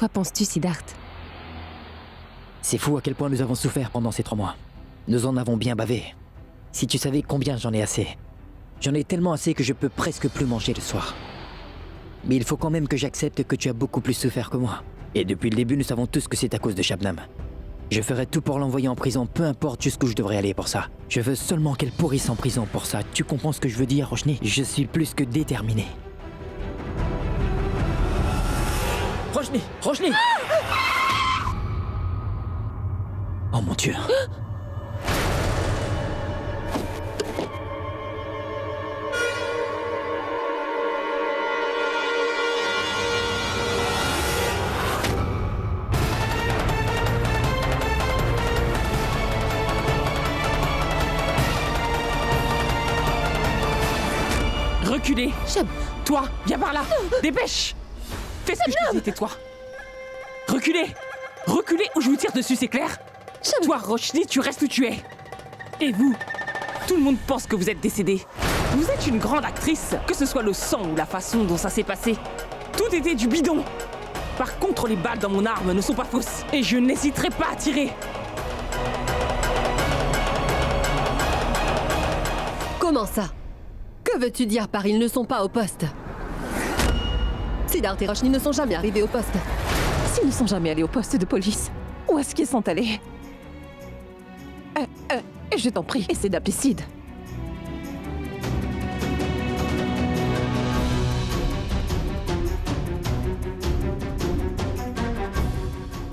Quoi penses-tu, Siddharth? C'est fou à quel point nous avons souffert pendant ces 3 mois. Nous en avons bien bavé. Si tu savais combien j'en ai assez. J'en ai tellement assez que je peux presque plus manger le soir. Mais il faut quand même que j'accepte que tu as beaucoup plus souffert que moi. Et depuis le début, nous savons tous que c'est à cause de Shabnam. Je ferai tout pour l'envoyer en prison, peu importe jusqu'où je devrais aller pour ça. Je veux seulement qu'elle pourrisse en prison pour ça. Tu comprends ce que je veux dire, Roshni? Je suis plus que déterminé. Roshni! Roshni! Oh mon Dieu! Reculez! Shab... Toi, viens par là! Dépêche! Fais ce que je te dis, tais-toi! Reculez! Reculez ou je vous tire dessus, c'est clair? Toi, Roshni, tu restes où tu es! Et vous? Tout le monde pense que vous êtes décédé. Vous êtes une grande actrice, que ce soit le sang ou la façon dont ça s'est passé. Tout était du bidon! Par contre, les balles dans mon arme ne sont pas fausses. Et je n'hésiterai pas à tirer! Comment ça? Que veux-tu dire par ils ne sont pas au poste? Siddharth et Roshni ne sont jamais arrivés au poste. S'ils ne sont jamais allés au poste de police, où est-ce qu'ils sont allés? Je t'en prie, essaie d'appeler Sid.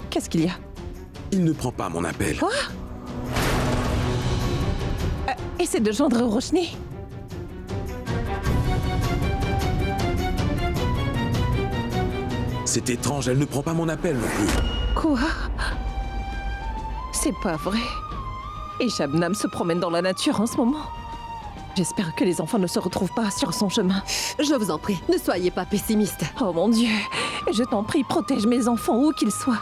Qu'est-ce qu'il y a? Il ne prend pas mon appel. Quoi? Essaie de joindre Roshni. C'est étrange, elle ne prend pas mon appel non plus. Quoi? C'est pas vrai. Et Shabnam se promène dans la nature en ce moment. J'espère que les enfants ne se retrouvent pas sur son chemin. Je vous en prie, ne soyez pas pessimiste. Oh mon Dieu, je t'en prie, protège mes enfants où qu'ils soient.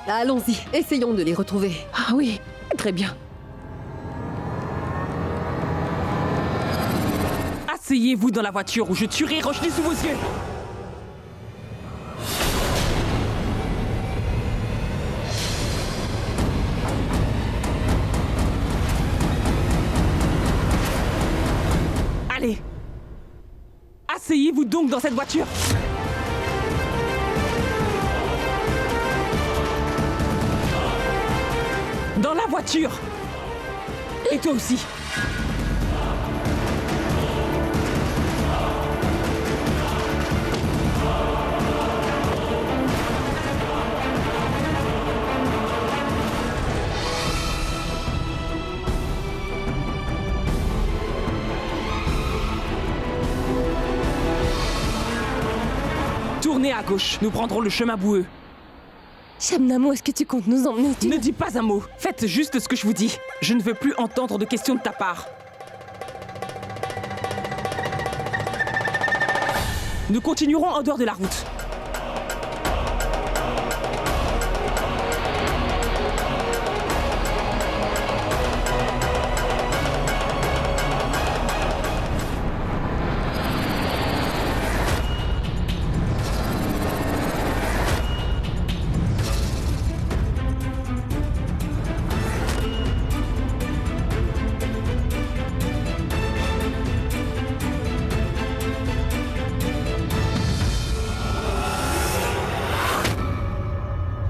Allons-y, essayons de les retrouver. Ah oui, très bien. Asseyez-vous dans la voiture ou je tuerai Roshni sous vos yeux. Allez, asseyez-vous donc dans cette voiture. Dans la voiture. Et toi aussi. Tournez à gauche, nous prendrons le chemin boueux. Shabnam, où est-ce que tu comptes nous emmener? Ne dis pas un mot, faites juste ce que je vous dis. Je ne veux plus entendre de questions de ta part. Nous continuerons en dehors de la route.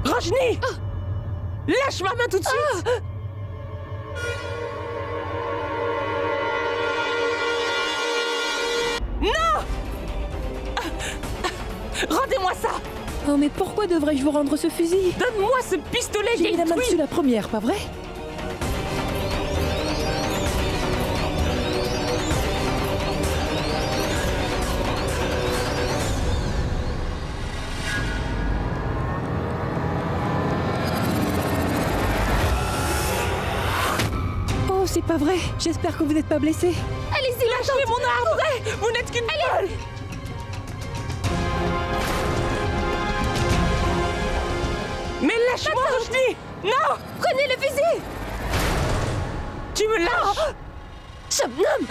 Roshni! Lâche ma main tout de suite! Non! Rendez-moi ça! Oh mais pourquoi devrais-je vous rendre ce fusil? Donne-moi ce pistolet, J'ai vieille la main truie! dessus la première, pas vrai? Oh, c'est pas vrai. J'espère que vous n'êtes pas blessé. Allez-y, Lâchez mon arme! Vous n'êtes qu'une folle! Mais lâche-moi, Roshni! Non! prenez le fusil! Tu me lâches! Shabnam!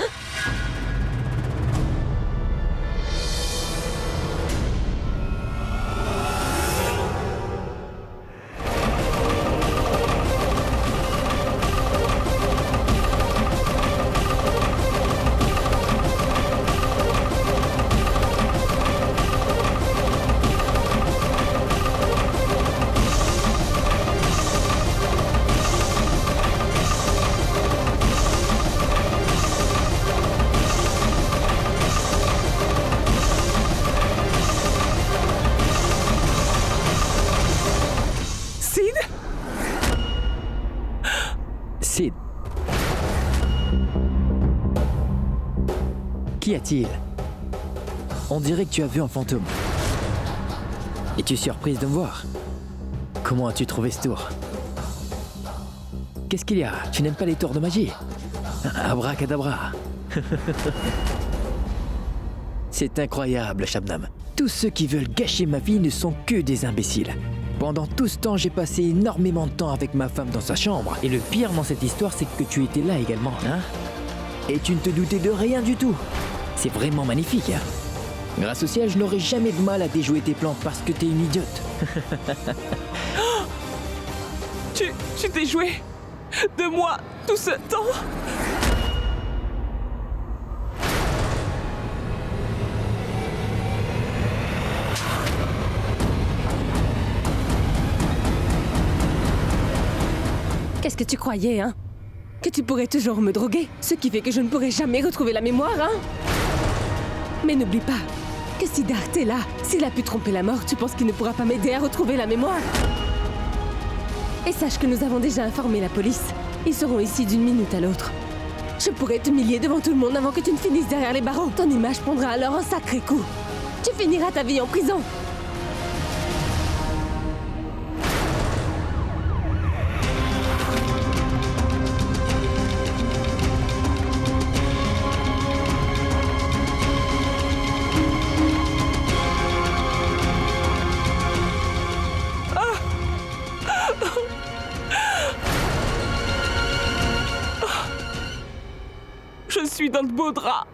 Sid. Qu'y a-t-il? On dirait que tu as vu un fantôme. Es-tu surprise de me voir? Comment as-tu trouvé ce tour? Qu'est-ce qu'il y a? Tu n'aimes pas les tours de magie? Abracadabra. C'est incroyable, Shabnam. Tous ceux qui veulent gâcher ma vie ne sont que des imbéciles. Pendant tout ce temps, j'ai passé énormément de temps avec ma femme dans sa chambre. Et le pire dans cette histoire, c'est que tu étais là également, hein? Et tu ne te doutais de rien du tout. C'est vraiment magnifique, hein? Grâce au ciel, je n'aurai jamais de mal à déjouer tes plans parce que t'es une idiote. Tu t'es joué de moi tout ce temps? Qu'est-ce que tu croyais, hein? Que tu pourrais toujours me droguer? Ce qui fait que je ne pourrai jamais retrouver la mémoire, hein? Mais n'oublie pas que si Dart est là, s'il a pu tromper la mort, tu penses qu'il ne pourra pas m'aider à retrouver la mémoire? Et sache que nous avons déjà informé la police. Ils seront ici d'une minute à l'autre. Je pourrais t'humilier devant tout le monde avant que tu ne finisses derrière les barreaux. Ton image prendra alors un sacré coup. Tu finiras ta vie en prison. Je suis dans de beaux draps.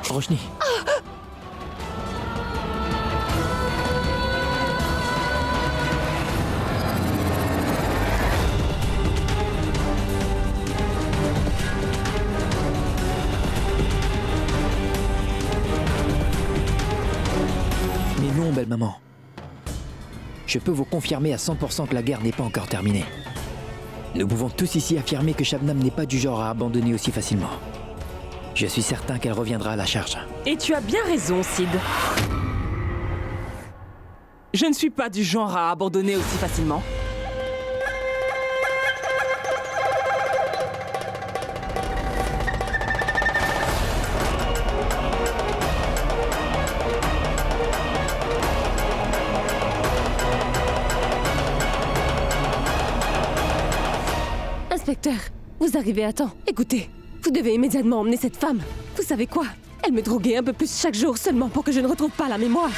Roshni. Mais non, belle maman. Je peux vous confirmer à 100% que la guerre n'est pas encore terminée. Nous pouvons tous ici affirmer que Shabnam n'est pas du genre à abandonner aussi facilement. Je suis certain qu'elle reviendra à la charge. Et tu as bien raison, Sid. Je ne suis pas du genre à abandonner aussi facilement. Inspecteur, vous arrivez à temps. Écoutez, vous devez immédiatement emmener cette femme. Vous savez quoi? Elle me droguait un peu plus chaque jour seulement pour que je ne retrouve pas la mémoire.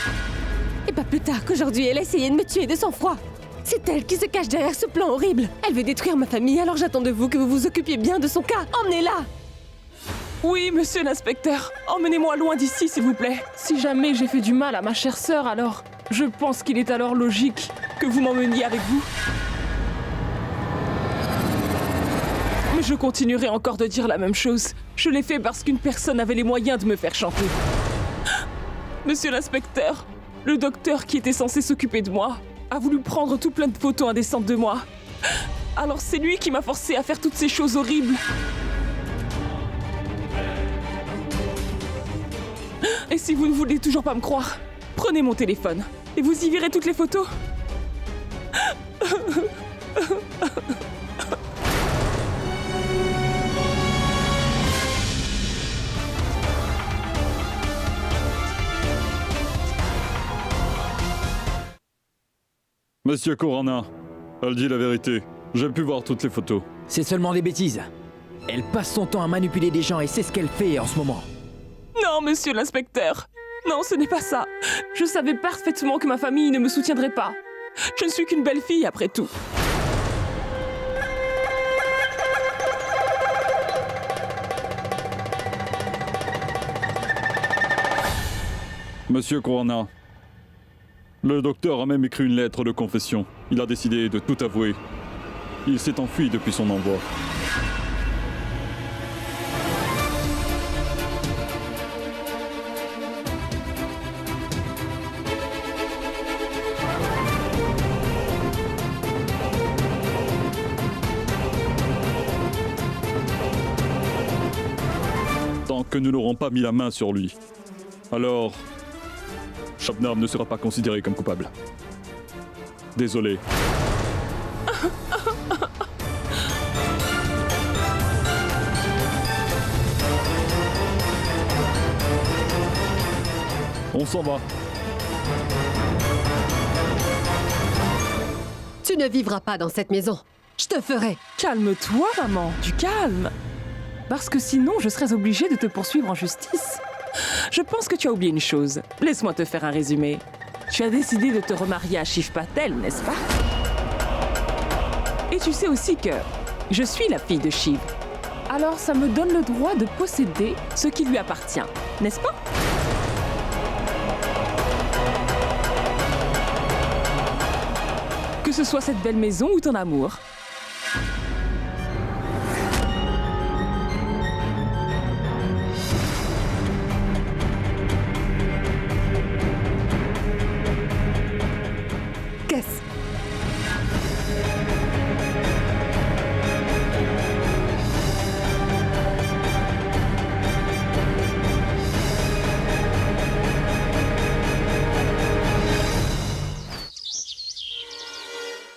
Et pas plus tard qu'aujourd'hui, elle a essayé de me tuer de sang-froid. C'est elle qui se cache derrière ce plan horrible. Elle veut détruire ma famille, alors j'attends de vous que vous vous occupiez bien de son cas. Emmenez-la! Oui, monsieur l'inspecteur. Emmenez-moi loin d'ici, s'il vous plaît. Si jamais j'ai fait du mal à ma chère sœur, alors je pense qu'il est alors logique que vous m'emmeniez avec vous. Mais je continuerai encore de dire la même chose. Je l'ai fait parce qu'une personne avait les moyens de me faire chanter. Monsieur l'inspecteur, le docteur qui était censé s'occuper de moi a voulu prendre tout plein de photos indécentes de moi. Alors c'est lui qui m'a forcé à faire toutes ces choses horribles. Et si vous ne voulez toujours pas me croire, prenez mon téléphone et vous y verrez toutes les photos. Monsieur Corona, elle dit la vérité. J'ai pu voir toutes les photos. C'est seulement des bêtises. Elle passe son temps à manipuler des gens et c'est ce qu'elle fait en ce moment. Non, monsieur l'inspecteur. Non, ce n'est pas ça. Je savais parfaitement que ma famille ne me soutiendrait pas. Je ne suis qu'une belle fille après tout. Monsieur Corona, le docteur a même écrit une lettre de confession. Il a décidé de tout avouer. Il s'est enfui depuis son envoi. tant que nous n'aurons pas mis la main sur lui. Alors, Shabnam ne sera pas considéré comme coupable. Désolé. On s'en va. Tu ne vivras pas dans cette maison. Je te ferai. Calme-toi, maman, du calme. Parce que sinon, je serais obligée de te poursuivre en justice. Je pense que tu as oublié une chose. Laisse-moi te faire un résumé. Tu as décidé de te remarier à Shiv Patel, n'est-ce pas? Et tu sais aussi que je suis la fille de Shiv. Alors ça me donne le droit de posséder ce qui lui appartient, n'est-ce pas? Que ce soit cette belle maison ou ton amour. Qu'est-ce?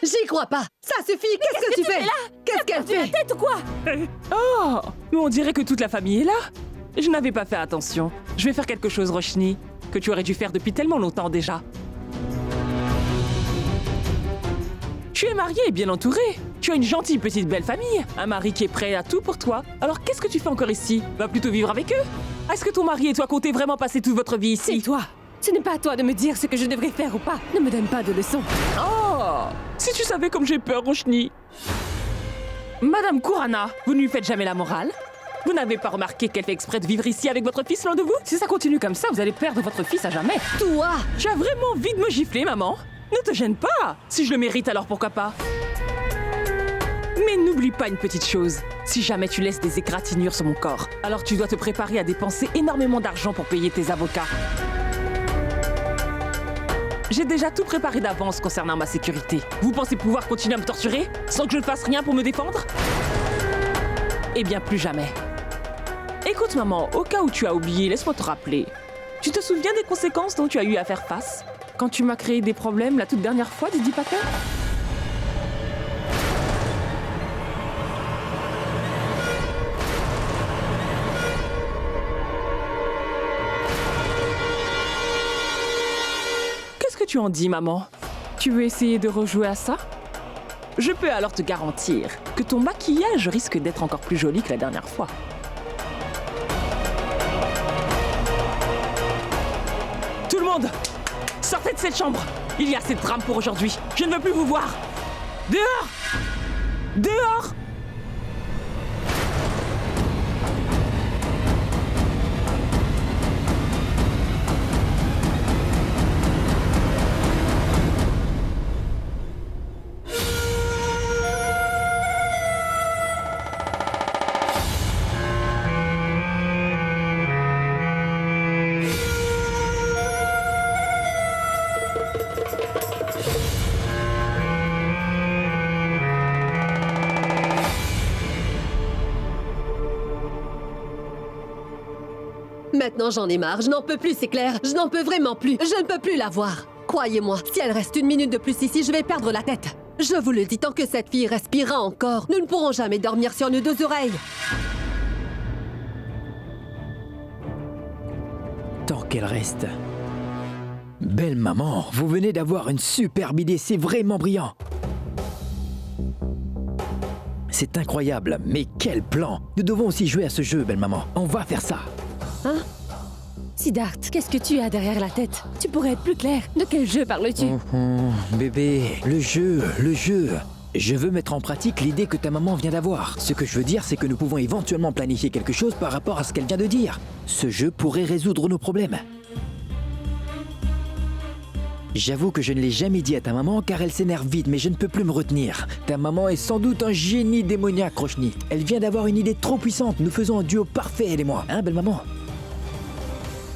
J'y crois pas. Ça suffit. Qu'est-ce que tu fais? Qu'est-ce qu'elle fait? Tête ou quoi? Oh, mais on dirait que toute la famille est là. Je n'avais pas fait attention. Je vais faire quelque chose, Roshni, que tu aurais dû faire depuis tellement longtemps déjà. Tu es mariée et bien entourée. Tu as une gentille petite belle famille. Un mari qui est prêt à tout pour toi. Alors qu'est-ce que tu fais encore ici? Va plutôt vivre avec eux. Est-ce que ton mari et toi comptez vraiment passer toute votre vie C'est ici? toi. Ce n'est pas à toi de me dire ce que je devrais faire ou pas. Ne me donne pas de leçons. Oh, si tu savais comme j'ai peur, Roshni. Madame Kurana, vous ne lui faites jamais la morale? Vous n'avez pas remarqué qu'elle fait exprès de vivre ici avec votre fils loin de vous? Si ça continue comme ça, vous allez perdre votre fils à jamais. Toi! Tu as vraiment envie de me gifler, maman? Ne te gêne pas. Si je le mérite, alors pourquoi pas? Mais n'oublie pas une petite chose. Si jamais tu laisses des égratignures sur mon corps, alors tu dois te préparer à dépenser énormément d'argent pour payer tes avocats. J'ai déjà tout préparé d'avance concernant ma sécurité. Vous pensez pouvoir continuer à me torturer sans que je ne fasse rien pour me défendre? Eh bien, plus jamais. Écoute, maman, au cas où tu as oublié, laisse-moi te rappeler. Tu te souviens des conséquences dont tu as eu à faire face quand tu m'as créé des problèmes la toute dernière fois, Didi Patel? Qu'est-ce que tu en dis, maman? Tu veux essayer de rejouer à ça? Je peux alors te garantir que ton maquillage risque d'être encore plus joli que la dernière fois. Tout le monde, sortez de cette chambre. Il y a assez de drame pour aujourd'hui. Je ne veux plus vous voir. Dehors! Dehors! Maintenant, j'en ai marre. Je n'en peux plus, c'est clair. Je n'en peux vraiment plus. Je ne peux plus la voir. Croyez-moi, si elle reste une minute de plus ici, je vais perdre la tête. Je vous le dis, tant que cette fille respirera encore, nous ne pourrons jamais dormir sur nos deux oreilles. Tant qu'elle reste. Belle maman, vous venez d'avoir une superbe idée, c'est vraiment brillant. C'est incroyable, mais quel plan! Nous devons aussi jouer à ce jeu, belle maman. On va faire ça. Hein? Siddharth, qu'est-ce que tu as derrière la tête? Tu pourrais être plus clair. De quel jeu parles-tu? Bébé, le jeu. Je veux mettre en pratique l'idée que ta maman vient d'avoir. Ce que je veux dire, c'est que nous pouvons éventuellement planifier quelque chose par rapport à ce qu'elle vient de dire. Ce jeu pourrait résoudre nos problèmes. J'avoue que je ne l'ai jamais dit à ta maman car elle s'énerve vite, mais je ne peux plus me retenir. Ta maman est sans doute un génie démoniaque, Roshni. Elle vient d'avoir une idée trop puissante. Nous faisons un duo parfait, elle et moi. Hein, belle maman?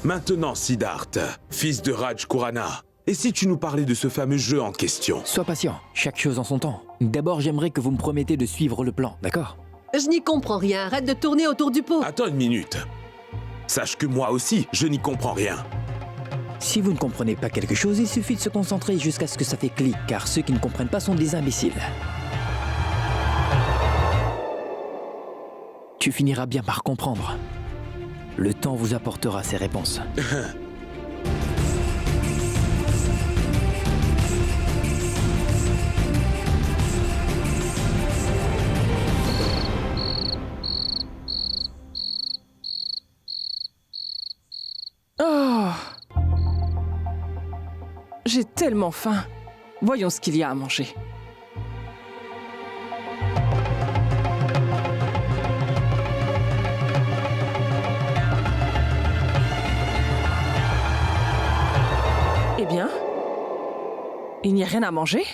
Maintenant, Siddharth, fils de Raj Kurana, et si tu nous parlais de ce fameux jeu en question? Sois patient, chaque chose en son temps. D'abord, j'aimerais que vous me promettez de suivre le plan, d'accord? Je n'y comprends rien. Arrête de tourner autour du pot. Attends une minute. Sache que moi aussi, je n'y comprends rien. Si vous ne comprenez pas quelque chose, il suffit de se concentrer jusqu'à ce que ça fait clic, car ceux qui ne comprennent pas sont des imbéciles. Tu finiras bien par comprendre. Le temps vous apportera ces réponses. Oh. J'ai tellement faim. Voyons ce qu'il y a à manger. Eh bien, il n'y a rien à manger?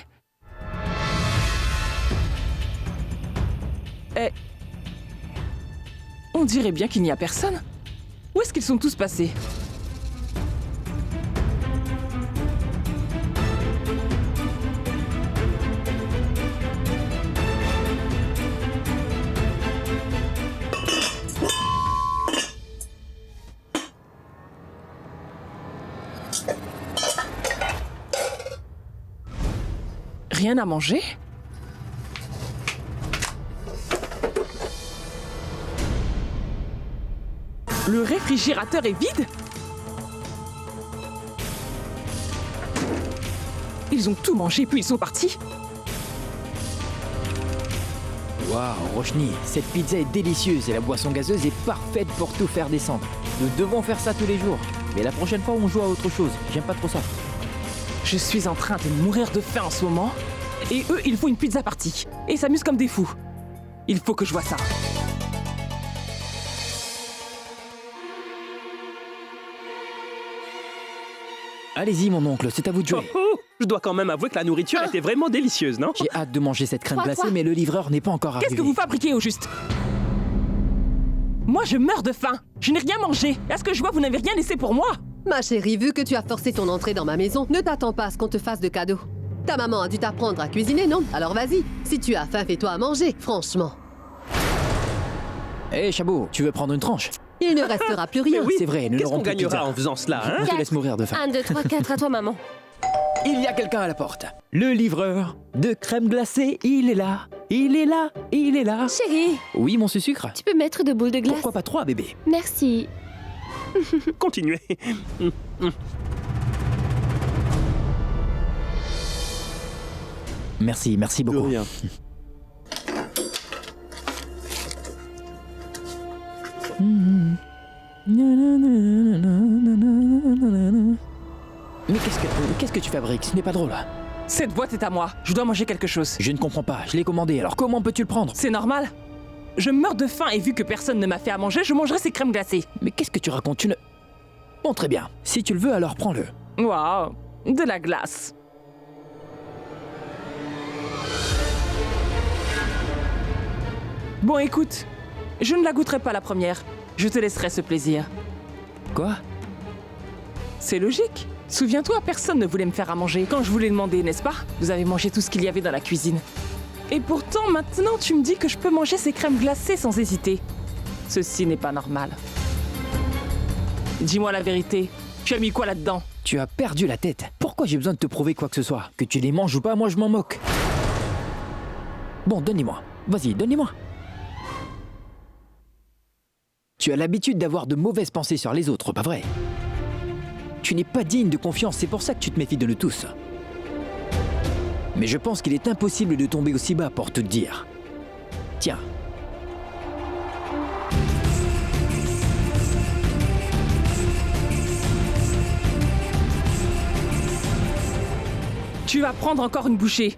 Eh, on dirait bien qu'il n'y a personne. Où est-ce qu'ils sont tous passés? Rien à manger? Le réfrigérateur est vide? Ils ont tout mangé puis ils sont partis? Waouh, Roshni, cette pizza est délicieuse et la boisson gazeuse est parfaite pour tout faire descendre. Nous devons faire ça tous les jours. Mais la prochaine fois, on joue à autre chose. J'aime pas trop ça. Je suis en train de mourir de faim en ce moment. Et eux, ils font une pizza party. Et s'amusent comme des fous. Il faut que je vois ça. Allez-y, mon oncle, c'est à vous de jouer. Je dois quand même avouer que la nourriture était vraiment délicieuse, non? J'ai hâte de manger cette crème glacée, mais le livreur n'est pas encore arrivé. Qu'est-ce que vous fabriquez au juste? Moi, je meurs de faim. Je n'ai rien mangé. À ce que je vois, vous n'avez rien laissé pour moi. Ma chérie, vu que tu as forcé ton entrée dans ma maison, ne t'attends pas à ce qu'on te fasse de cadeaux. Ta maman a dû t'apprendre à cuisiner, non? Alors vas-y. Si tu as faim, fais-toi à manger, franchement. Hé, Chabot, tu veux prendre une tranche? Il ne restera plus rien. Oui, C'est vrai, nous qu'est-ce n'aurons qu'on plus de gagnera pizza. en faisant cela, hein? Je te laisse mourir de faim. 1, 2, 3, 4, à toi, maman. Il y a quelqu'un à la porte. Le livreur de crème glacée, il est là. Il est là, il est là. Chérie, Oui, mon sucre. tu peux mettre 2 boules de glace? Pourquoi pas 3, bébé? Merci. Continuez. Merci, merci De beaucoup. rien. Mais qu'est-ce que tu fabriques? Ce n'est pas drôle. Cette boîte est à moi. Je dois manger quelque chose. Je ne comprends pas, je l'ai commandé, alors comment peux-tu le prendre? C'est normal. Je meurs de faim et vu que personne ne m'a fait à manger, je mangerai ces crèmes glacées. Mais qu'est-ce que tu racontes? Tu ne... Bon, très bien. Si tu le veux, alors prends-le. Waouh, de la glace. Bon, écoute, je ne la goûterai pas la première. Je te laisserai ce plaisir. Quoi? C'est logique. Souviens-toi, personne ne voulait me faire à manger quand je voulais demander, n'est-ce pas? Vous avez mangé tout ce qu'il y avait dans la cuisine. Et pourtant, maintenant, tu me dis que je peux manger ces crèmes glacées sans hésiter. Ceci n'est pas normal. Dis-moi la vérité. Tu as mis quoi là-dedans? Tu as perdu la tête. Pourquoi j'ai besoin de te prouver quoi que ce soit? Que tu les manges ou pas, moi je m'en moque. Bon, donne-les-moi. Vas-y, donne-les-moi. Tu as l'habitude d'avoir de mauvaises pensées sur les autres, pas vrai? Tu n'es pas digne de confiance, c'est pour ça que tu te méfies de nous tous. Mais je pense qu'il est impossible de tomber aussi bas pour te le dire. Tiens. Tu vas prendre encore une bouchée.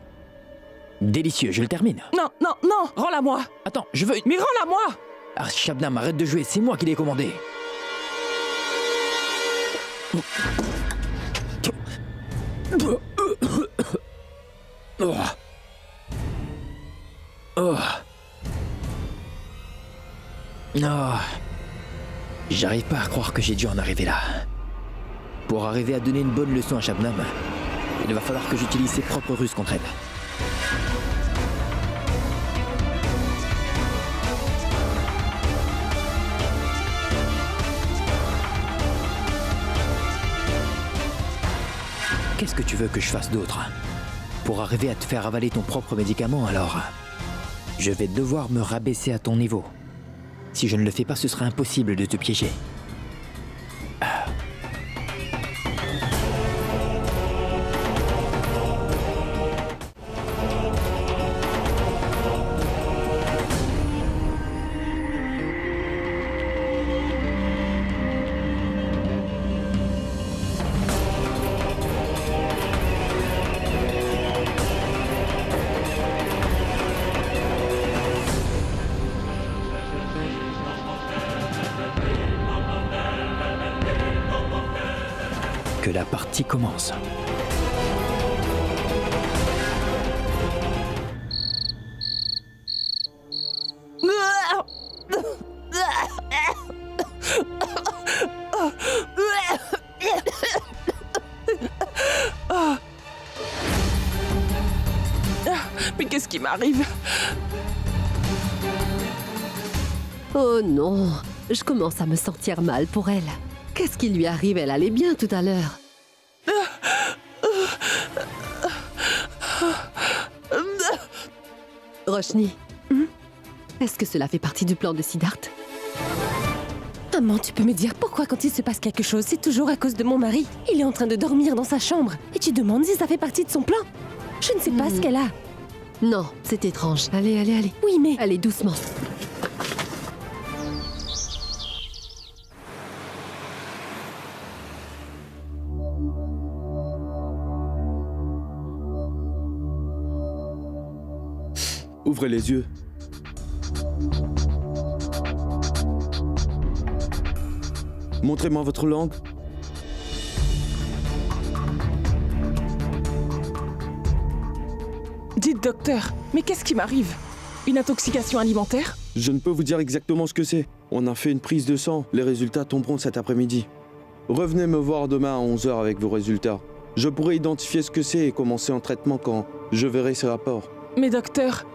Délicieux, je le termine. Non, non, non, rends-la moi. Attends, je veux... Mais rends-la moi. Ah, Shabnam, arrête de jouer, c'est moi qui l'ai commandé. Oh. Oh. Oh. J'arrive pas à croire que j'ai dû en arriver là. Pour arriver à donner une bonne leçon à Shabnam, il va falloir que j'utilise ses propres ruses contre elle. Qu'est-ce que tu veux que je fasse d'autre? Pour arriver à te faire avaler ton propre médicament, alors... je vais devoir me rabaisser à ton niveau. Si je ne le fais pas, ce sera impossible de te piéger. Que la partie commence. Mais qu'est-ce qui m'arrive? Oh non, je commence à me sentir mal pour elle. Qu'est-ce qui lui arrive? Elle allait bien tout à l'heure. Roshni, est-ce que cela fait partie du plan de Siddharth? Maman, tu peux me dire pourquoi quand il se passe quelque chose, c'est toujours à cause de mon mari? Il est en train de dormir dans sa chambre et tu demandes si ça fait partie de son plan? Je ne sais pas ce qu'elle a. Non, c'est étrange. Allez, allez, allez. Oui, mais... Allez, doucement. Ouvrez les yeux. Montrez-moi votre langue. Dites, docteur, mais qu'est-ce qui m'arrive? Une intoxication alimentaire? Je ne peux vous dire exactement ce que c'est. On a fait une prise de sang. Les résultats tomberont cet après-midi. Revenez me voir demain à 11h avec vos résultats. Je pourrai identifier ce que c'est et commencer un traitement quand je verrai ces rapports. Mais docteur,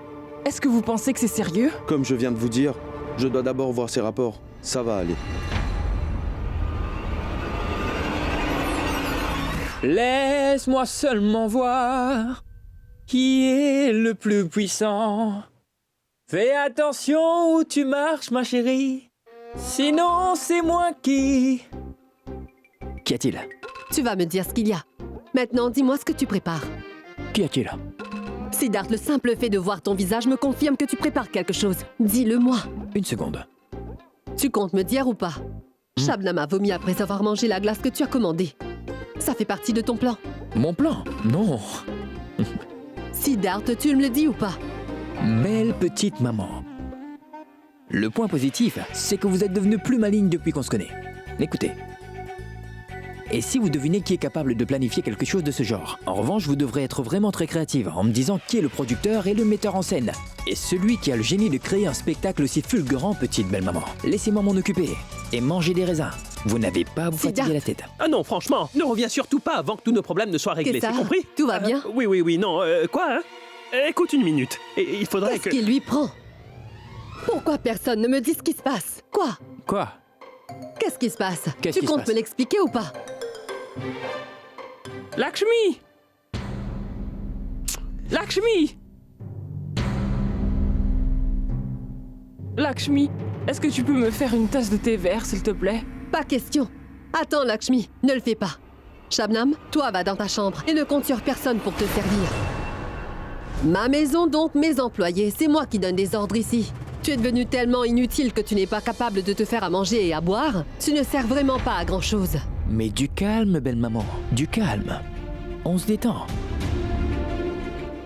est-ce que vous pensez que c'est sérieux? Comme je viens de vous dire, je dois d'abord voir ces rapports. Ça va aller. Laisse-moi seulement voir qui est le plus puissant. Fais attention où tu marches, ma chérie. Sinon, c'est moi qui... Qu'y a-t-il? Tu vas me dire ce qu'il y a. Maintenant, dis-moi ce que tu prépares. Qu'y a-t-il? Siddharth, le simple fait de voir ton visage me confirme que tu prépares quelque chose. Dis-le-moi. Une seconde. Tu comptes me dire ou pas? Shabnam a vomi après avoir mangé la glace que tu as commandée. Ça fait partie de ton plan. Mon plan? Non. Siddharth, tu me le dis ou pas? Belle petite maman. Le point positif, c'est que vous êtes devenu plus maligne depuis qu'on se connaît. Écoutez. Et si vous devinez qui est capable de planifier quelque chose de ce genre? En revanche, vous devrez être vraiment très créative en me disant qui est le producteur et le metteur en scène. Et celui qui a le génie de créer un spectacle aussi fulgurant, petite belle maman. Laissez-moi m'en occuper. Et manger des raisins. Vous n'avez pas à vous fatiguer la tête. Ah non, franchement, ne reviens surtout pas avant que tous nos problèmes ne soient réglés, Qu'est-ce c'est ça? compris? Tout va bien? Oui, non, quoi, hein? Écoute une minute. Et il faudrait Qu'est-ce que... qui lui prend? Pourquoi personne ne me dit ce qui se passe? Quoi? Quoi? Qu'est-ce qui se passe? Qu'est-ce Tu qui se comptes passe? me l'expliquer ou pas? Lakshmi! Lakshmi! Lakshmi, est-ce que tu peux me faire une tasse de thé vert, s'il te plaît? Pas question. Attends, Lakshmi, ne le fais pas. Shabnam, toi va dans ta chambre et ne compte sur personne pour te servir. Ma maison, donc mes employés, c'est moi qui donne des ordres ici. Tu es devenu tellement inutile que tu n'es pas capable de te faire à manger et à boire. Tu ne sers vraiment pas à grand-chose. Mais du calme, belle maman. Du calme. On se détend.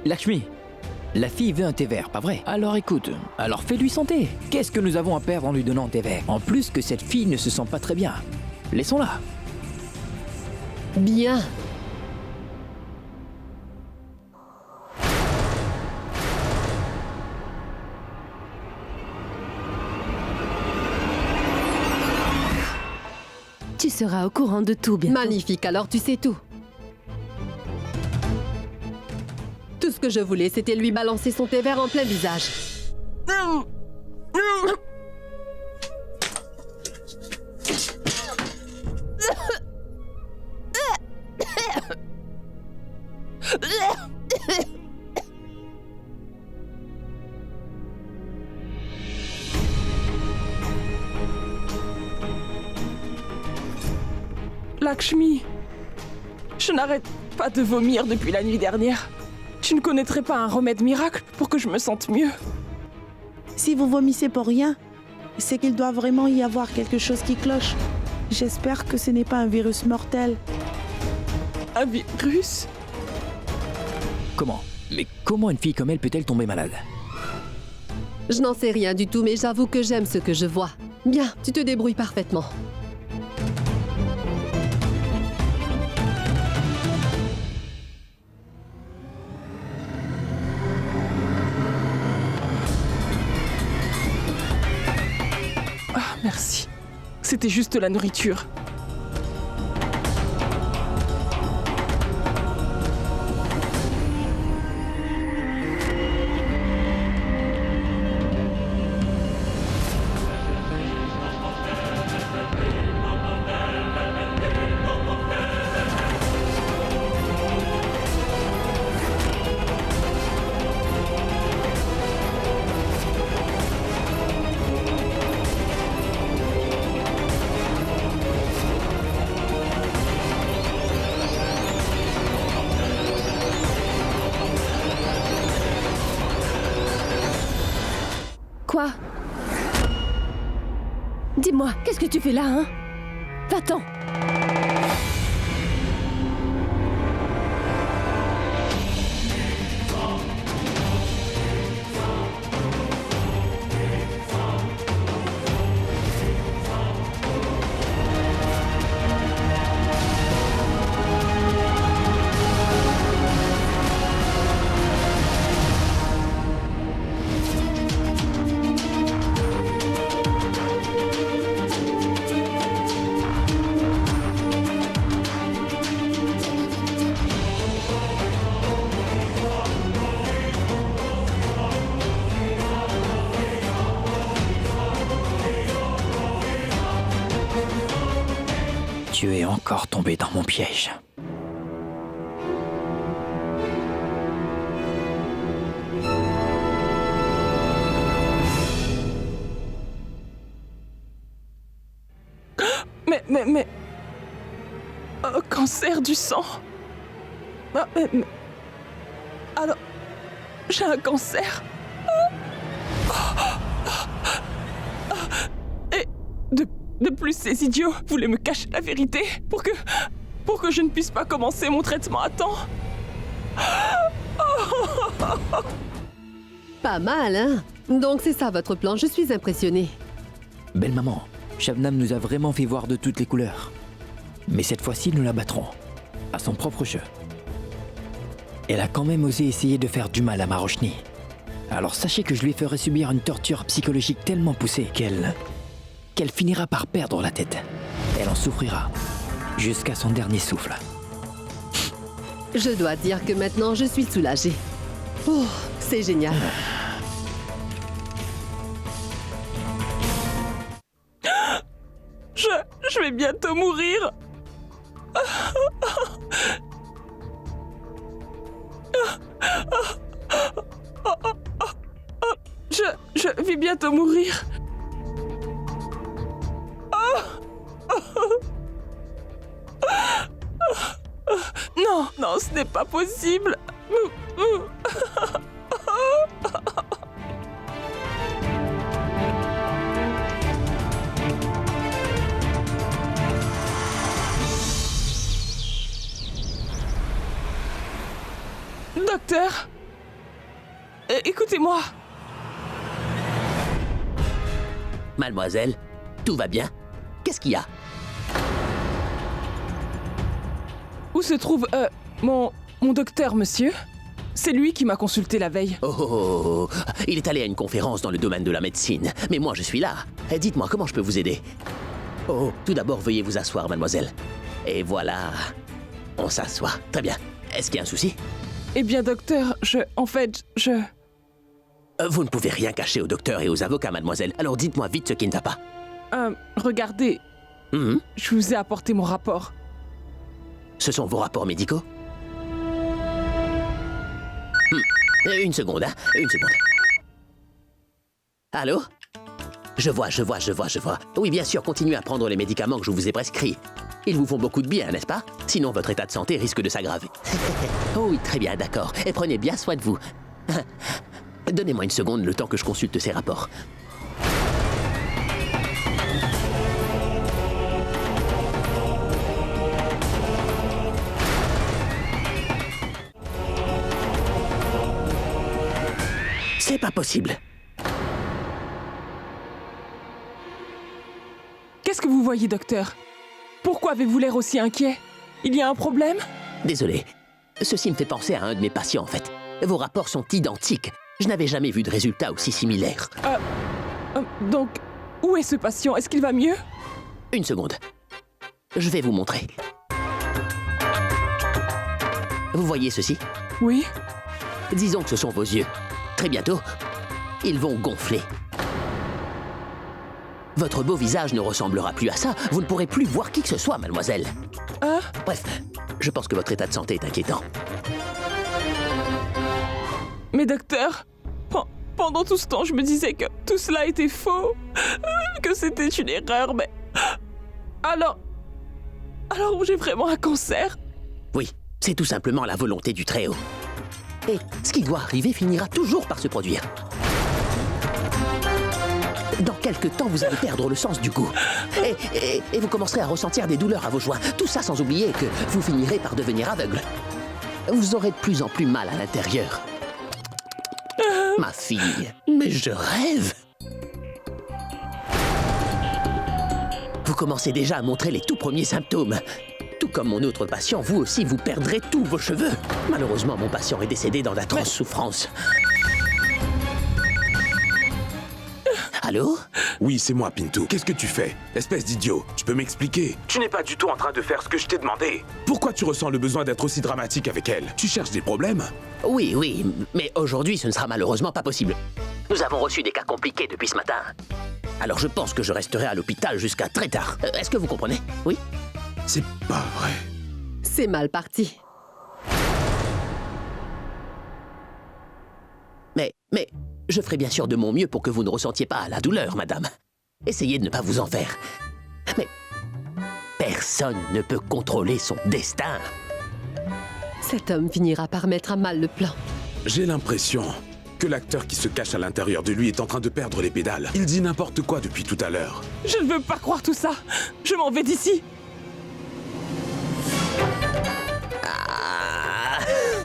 Lakshmi, la fille veut un thé vert, pas vrai? Alors écoute, alors fais-lui son thé. Qu'est-ce que nous avons à perdre en lui donnant un thé vert? En plus que cette fille ne se sent pas très bien. Laissons-la. Bien. Tu seras au courant de tout bientôt. Magnifique, alors tu sais tout. Tout ce que je voulais, c'était lui balancer son thé vert en plein visage. Lakshmi, je n'arrête pas de vomir depuis la nuit dernière. Tu ne connaîtrais pas un remède miracle pour que je me sente mieux? Si vous vomissez pour rien, c'est qu'il doit vraiment y avoir quelque chose qui cloche. J'espère que ce n'est pas un virus mortel. Un virus? Comment? Mais comment une fille comme elle peut-elle tomber malade? Je n'en sais rien du tout, mais j'avoue que j'aime ce que je vois. Bien, tu te débrouilles parfaitement. Ah, merci. C'était juste la nourriture. Quoi? Dis-moi, qu'est-ce que tu fais là, hein? Va-t'en! Tu es encore tombé dans mon piège. Mais... cancer du sang? Ah, mais... Alors... J'ai un cancer? Et... De plus, ces idiots voulaient me cacher la vérité pour que je ne puisse pas commencer mon traitement à temps. Pas mal, hein? Donc c'est ça votre plan, je suis impressionnée. Belle maman, Shabnam nous a vraiment fait voir de toutes les couleurs. Mais cette fois-ci, nous la battrons. À son propre jeu. Elle a quand même osé essayer de faire du mal à ma Roshni. Alors sachez que je lui ferai subir une torture psychologique tellement poussée qu'elle finira par perdre la tête. Elle en souffrira. Jusqu'à son dernier souffle. Je dois dire que maintenant je suis soulagée. Oh, c'est génial. Je vais bientôt mourir. Je vais bientôt mourir. Non, ce n'est pas possible. Docteur, écoutez-moi. Mademoiselle, tout va bien? Qu'est-ce qu'il y a? Où se trouve, mon docteur, monsieur? C'est lui qui m'a consulté la veille. Oh, il est allé à une conférence dans le domaine de la médecine. Mais moi, je suis là. Dites-moi, comment je peux vous aider? Oh, tout d'abord, veuillez vous asseoir, mademoiselle. Et voilà. On s'assoit. Très bien. Est-ce qu'il y a un souci? Eh bien, docteur, en fait, Vous ne pouvez rien cacher au docteur et aux avocats, mademoiselle. Alors dites-moi vite ce qui ne va pas. Regardez. Je vous ai apporté mon rapport. Ce sont vos rapports médicaux? Une seconde, hein. Une seconde. Allô? Je vois. Oui, bien sûr, continuez à prendre les médicaments que je vous ai prescrits. Ils vous font beaucoup de bien, n'est-ce pas? Sinon, votre état de santé risque de s'aggraver. Oh oui, très bien, d'accord. Et prenez bien soin de vous. Donnez-moi une seconde, le temps que je consulte ces rapports. C'est pas possible. Qu'est-ce que vous voyez, docteur? Pourquoi avez-vous l'air aussi inquiet? Il y a un problème? Désolé. Ceci me fait penser à un de mes patients, en fait. Vos rapports sont identiques. Je n'avais jamais vu de résultats aussi similaires. Donc, où est ce patient? Est-ce qu'il va mieux? Une seconde. Je vais vous montrer. Vous voyez ceci? Oui. Disons que ce sont vos yeux. Très bientôt, ils vont gonfler. Votre beau visage ne ressemblera plus à ça. Vous ne pourrez plus voir qui que ce soit, mademoiselle. Bref, je pense que votre état de santé est inquiétant. Mais docteur, pendant tout ce temps, je me disais que tout cela était faux, que c'était une erreur, mais... Alors j'ai vraiment un cancer? Oui, c'est tout simplement la volonté du Très-Haut. Et ce qui doit arriver finira toujours par se produire. Dans quelques temps, vous allez perdre le sens du goût. Et vous commencerez à ressentir des douleurs à vos joints. Tout ça sans oublier que vous finirez par devenir aveugle. Vous aurez de plus en plus mal à l'intérieur. Ma fille, mais je rêve. Vous commencez déjà à montrer les tout premiers symptômes. Tout comme mon autre patient, vous aussi, vous perdrez tous vos cheveux. Malheureusement, mon patient est décédé dans d'atroces souffrances. Allô? Oui, c'est moi, Pintou. Qu'est-ce que tu fais? Espèce d'idiot, tu peux m'expliquer? Tu n'es pas du tout en train de faire ce que je t'ai demandé. Pourquoi tu ressens le besoin d'être aussi dramatique avec elle? Tu cherches des problèmes? Oui, mais aujourd'hui, ce ne sera malheureusement pas possible. Nous avons reçu des cas compliqués depuis ce matin. Alors je pense que je resterai à l'hôpital jusqu'à très tard. Est-ce que vous comprenez? Oui? C'est pas vrai. C'est mal parti. Mais, je ferai bien sûr de mon mieux pour que vous ne ressentiez pas la douleur, madame. Essayez de ne pas vous en faire. Mais personne ne peut contrôler son destin. Cet homme finira par mettre à mal le plan. J'ai l'impression que l'acteur qui se cache à l'intérieur de lui est en train de perdre les pédales. Il dit n'importe quoi depuis tout à l'heure. Je ne veux pas croire tout ça. Je m'en vais d'ici.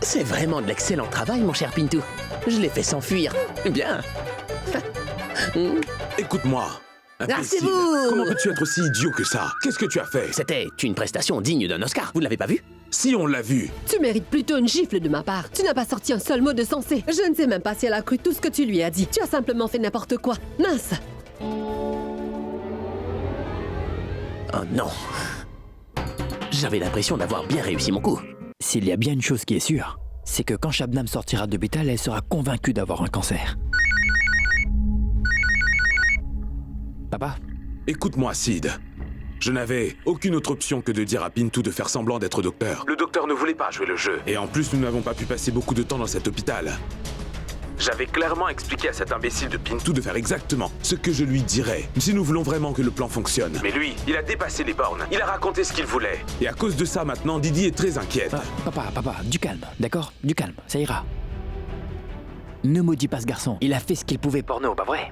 C'est vraiment de l'excellent travail, mon cher Pintou. Je l'ai fait s'enfuir. Bien. Écoute-moi. C'est vous! Comment peux-tu être aussi idiot que ça? Qu'est-ce que tu as fait? C'était une prestation digne d'un Oscar. Vous ne l'avez pas vu? Si on l'a vu. Tu mérites plutôt une gifle de ma part. Tu n'as pas sorti un seul mot de sensé. Je ne sais même pas si elle a cru tout ce que tu lui as dit. Tu as simplement fait n'importe quoi. Mince! Oh non. J'avais l'impression d'avoir bien réussi mon coup. S'il y a bien une chose qui est sûre, c'est que quand Shabnam sortira de l'hôpital, elle sera convaincue d'avoir un cancer. Papa? Écoute-moi, Sid. Je n'avais aucune autre option que de dire à Pintou de faire semblant d'être docteur. Le docteur ne voulait pas jouer le jeu. Et en plus, nous n'avons pas pu passer beaucoup de temps dans cet hôpital. J'avais clairement expliqué à cet imbécile de Pintou de faire exactement ce que je lui dirais, si nous voulons vraiment que le plan fonctionne. Mais lui, il a dépassé les bornes. Il a raconté ce qu'il voulait. Et à cause de ça, maintenant, Didi est très inquiète. Papa, du calme, d'accord? Du calme, ça ira. Ne maudis pas ce garçon. Il a fait ce qu'il pouvait pour nous, pas vrai?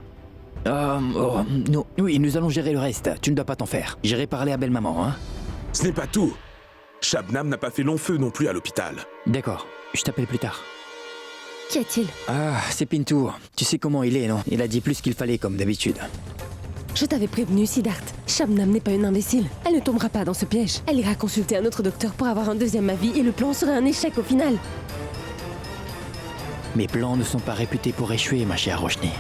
Non. Oui, nous allons gérer le reste. Tu ne dois pas t'en faire. J'irai parler à belle-maman, hein? Ce n'est pas tout. Shabnam n'a pas fait long feu non plus à l'hôpital. D'accord, je t'appelle plus tard. Qu'y a-t-il? Ah, c'est Pintou. Tu sais comment il est, non? Il a dit plus qu'il fallait, comme d'habitude. Je t'avais prévenu, Siddharth. Shabnam n'est pas une imbécile. Elle ne tombera pas dans ce piège. Elle ira consulter un autre docteur pour avoir un deuxième avis et le plan sera un échec au final. Mes plans ne sont pas réputés pour échouer, ma chère Roshni.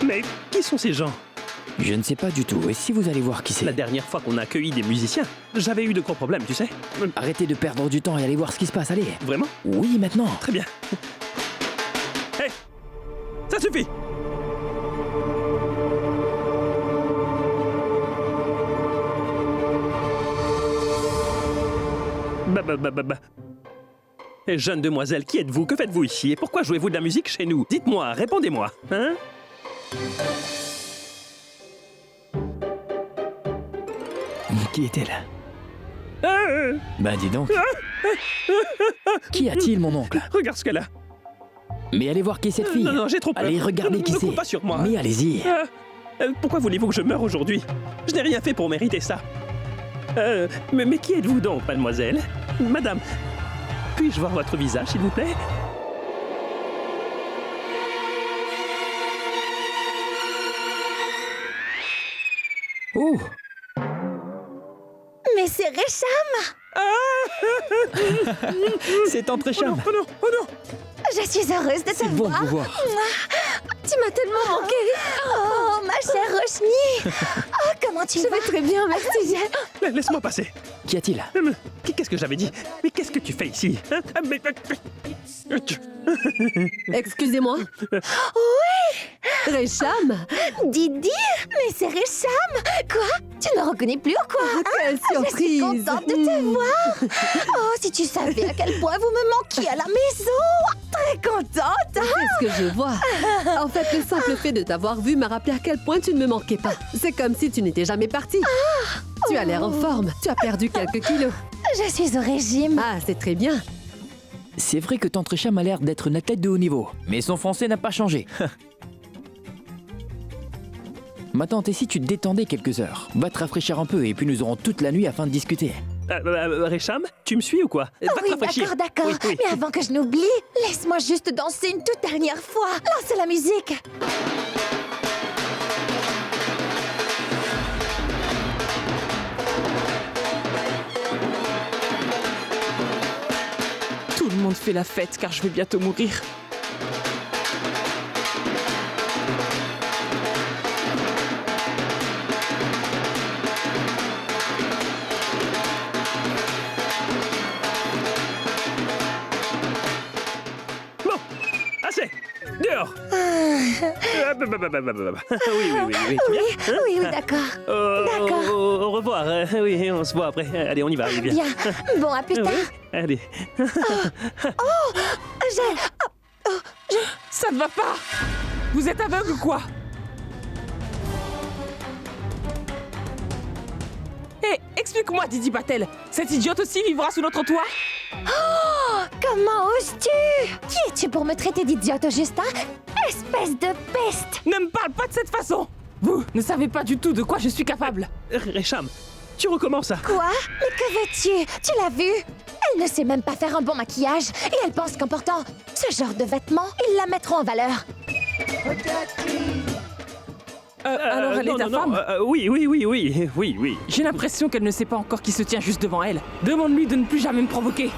Mais qui sont ces gens? Je ne sais pas du tout. Et si vous allez voir qui c'est? La dernière fois qu'on a accueilli des musiciens, j'avais eu de gros problèmes, tu sais. Arrêtez de perdre du temps et allez voir ce qui se passe, allez. Vraiment? Oui, maintenant. Très bien. Hé! Ça suffit! Et jeune demoiselle, qui êtes-vous? Que faites-vous ici? Et pourquoi jouez-vous de la musique chez nous? Dites-moi, répondez-moi. Hein? Qui est-elle? Ben dis donc. Qui a-t-il, mon oncle? Regarde ce qu'elle a. Mais allez voir qui est cette fille. Non, j'ai trop peur. Allez, regardez qui Ne c'est. compte pas sur moi. Mais allez-y. Pourquoi voulez-vous que je meure aujourd'hui? Je n'ai rien fait pour mériter ça. Mais qui êtes-vous donc, mademoiselle? Madame, puis-je voir votre visage, s'il vous plaît? Oh! Mais c'est Récham! C'est Tante Récham. Oh non, oh non! Je suis heureuse de te C'est bon de voir. vous voir. Tu m'as tellement manqué. Oh, ma chère Roshni! Oh, comment tu Je vas? vais très bien, merci. Laisse-moi passer. Qu'y a-t-il? Qu'est-ce que j'avais dit? Mais qu'est-ce que tu fais ici? Hein? Excusez-moi. Oui! Récham, Didi? Mais c'est Récham! Quoi? Tu ne me reconnais plus ou quoi? quelle Je suis surprise. contente de te voir! Oh, si tu savais à quel point vous me manquiez à la maison! Très contente! Qu'est-ce que je vois? En fait, le simple fait de t'avoir vu m'a rappelé à quel point tu ne me manquais pas. C'est comme si tu n'étais jamais partie. Tu as l'air en forme. Tu as perdu quelques kilos. Je suis au régime. Ah, c'est très bien. C'est vrai que Tante Récham a l'air d'être une athlète de haut niveau, mais son français n'a pas changé. Ma tante, et si tu te détendais quelques heures? Va te rafraîchir un peu et puis nous aurons toute la nuit afin de discuter. Récham, tu me suis ou quoi? Va te Oui, rafraîchir. d'accord. Oui, oui. Mais avant que je n'oublie, laisse-moi juste danser une toute dernière fois. Lance la musique. Tout le monde fait la fête car je vais bientôt mourir. Bon, assez. Dehors. Oui. Oui, d'accord. D'accord. Au revoir. Oui, on se voit après. Allez, on y va. Allez, viens. Bien. Bon, à plus tard. Allez. Ça ne va pas! Vous êtes aveugle ou quoi? Hé, explique-moi, Didi Patel. Cette idiote aussi vivra sous notre toit? Comment oses-tu? Qui es-tu pour me traiter d'idiote, Justin? Espèce de peste! Ne me parle pas de cette façon! Vous ne savez pas du tout de quoi je suis capable. Récham, tu recommences ça. Quoi? Mais que veux-tu? Tu l'as vu? Elle ne sait même pas faire un bon maquillage et elle pense qu'en portant ce genre de vêtements, ils la mettront en valeur. Alors elle est ta non, femme? Oui. J'ai l'impression qu'elle ne sait pas encore qui se tient juste devant elle. Demande-lui de ne plus jamais me provoquer.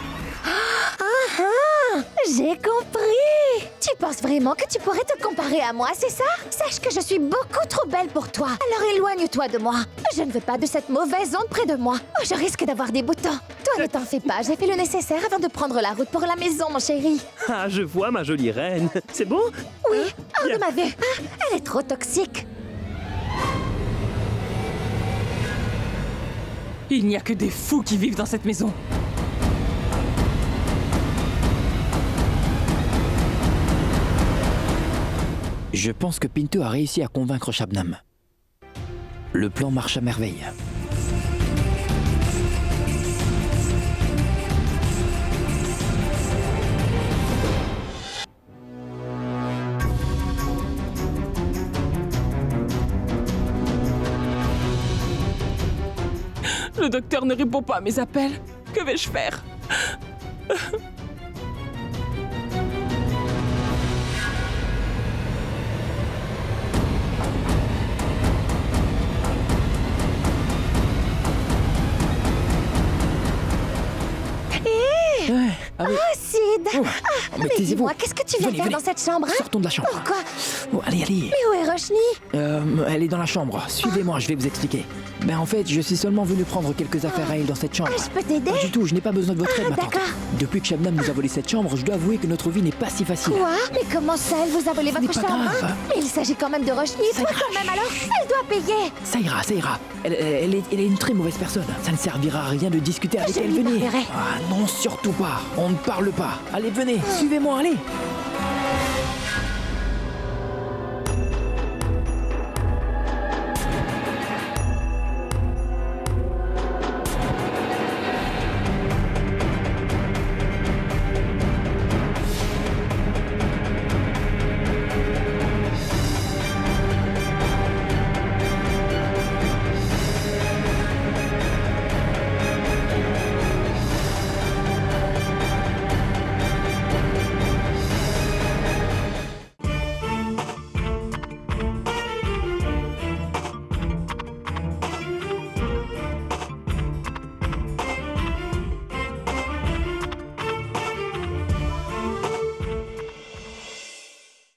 J'ai compris! Tu penses vraiment que tu pourrais te comparer à moi, c'est ça? Sache que je suis beaucoup trop belle pour toi, alors éloigne-toi de moi. Je ne veux pas de cette mauvaise onde près de moi. Oh, je risque d'avoir des boutons. Toi, ne t'en fais pas, j'ai fait le nécessaire avant de prendre la route pour la maison, mon chéri. Ah, je vois ma jolie reine. C'est bon? Oui, hors Bien. de ma vue. Ah, elle est trop toxique. Il n'y a que des fous qui vivent dans cette maison. Je pense que Pinto a réussi à convaincre Shabnam. Le plan marche à merveille. Le docteur ne répond pas à mes appels. Que vais-je faire? Ah oui. Oh, Sid! Oh, Mais mais taisez-vous. dis-moi, qu'est-ce que tu viens Venez, faire venez. dans cette chambre, hein? Sortons de la chambre. Pourquoi? Oh, allez. Mais où est Roshni? Elle est dans la chambre. Suivez-moi, je vais vous expliquer. Ben en fait, je suis seulement venu prendre quelques affaires à elle dans cette chambre. Je peux t'aider? Pas du tout, je n'ai pas besoin de votre aide, ma tante. d'accord. Depuis que Shabnam nous a volé cette chambre, je dois avouer que notre vie n'est pas si facile. Quoi? Mais comment ça, elle vous a volé Ce n'est votre pas chambre? grave. Mais il s'agit quand même de Roshni, Ça toi ira. quand même alors? Elle doit payer! Ça ira, ça ira. Elle est une très mauvaise personne. Ça ne servira à rien de discuter avec Je elle, lui venez. parlerai. Ah non, surtout pas. On ne parle pas. Allez, venez, suivez-moi, allez.